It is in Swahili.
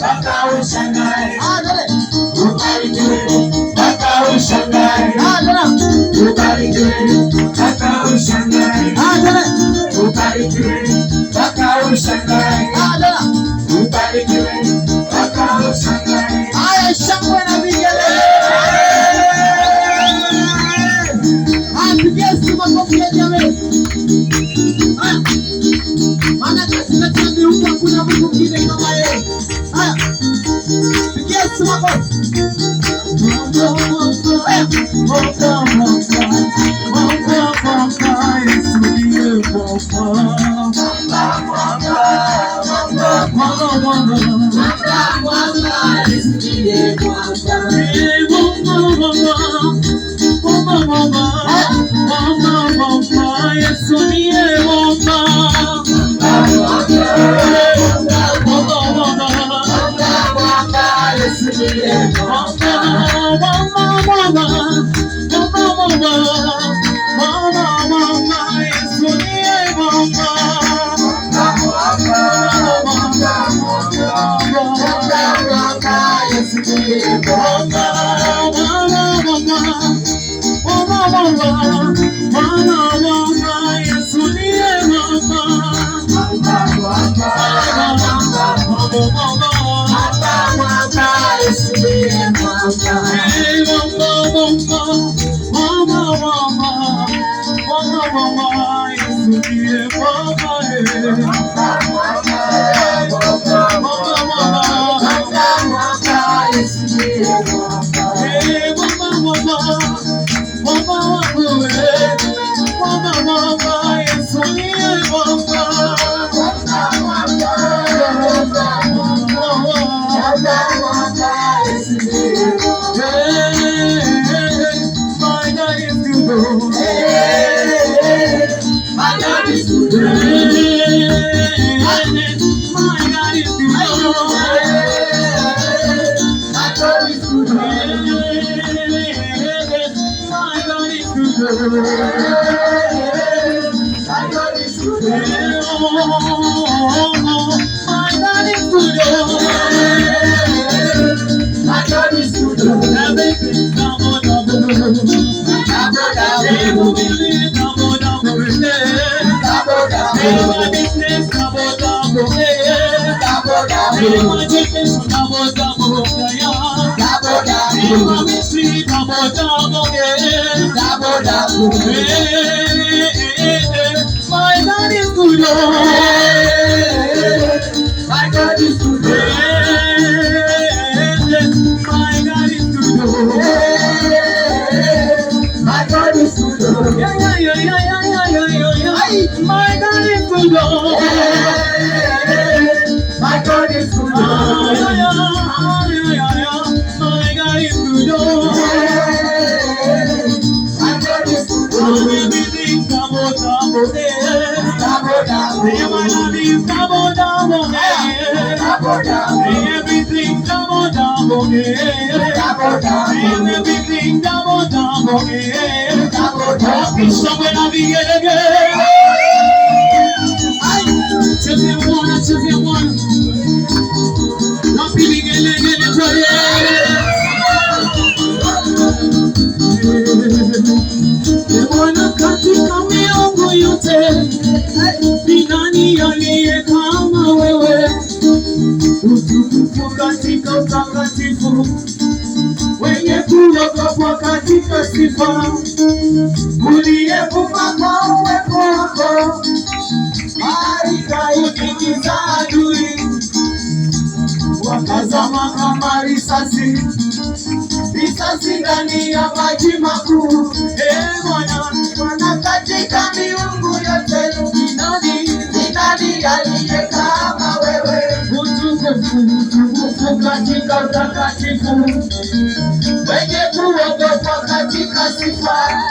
mpaka ushangae. Ubarikiwe mpaka ushangae. Ubarikiwe mpaka ushangae. Ubarikiwe mpaka ushangae. Ubarikiwe mpaka ushangae. Haya, shangwe na vigelegele. Yesu makofi ya jamii. Haya. Maana katikati ya miungu kuna mtu mwingine kama yeye. Haya. Yesu makofi. My God is good. My God is good. My God is good. My God is good. Yeah. My God is good. My God is good. My God is good. Everything double double, everything double double, somewhere I begin again. Children one, not begin again. Bwana katika miungu yote, ni nani aliye kama wewe? Utukufu katika utakatifu, wenye kuogopwa katika sifa, uliyevuma kwa uwepo wako, ikaitikisa adui, wakazama kama risasi ndani ya maji makuu. Bwana katika miungu yote, ni nani aliye kama wewe? Utukufu katika utakatifu, wenye kuogopwa katika sifa,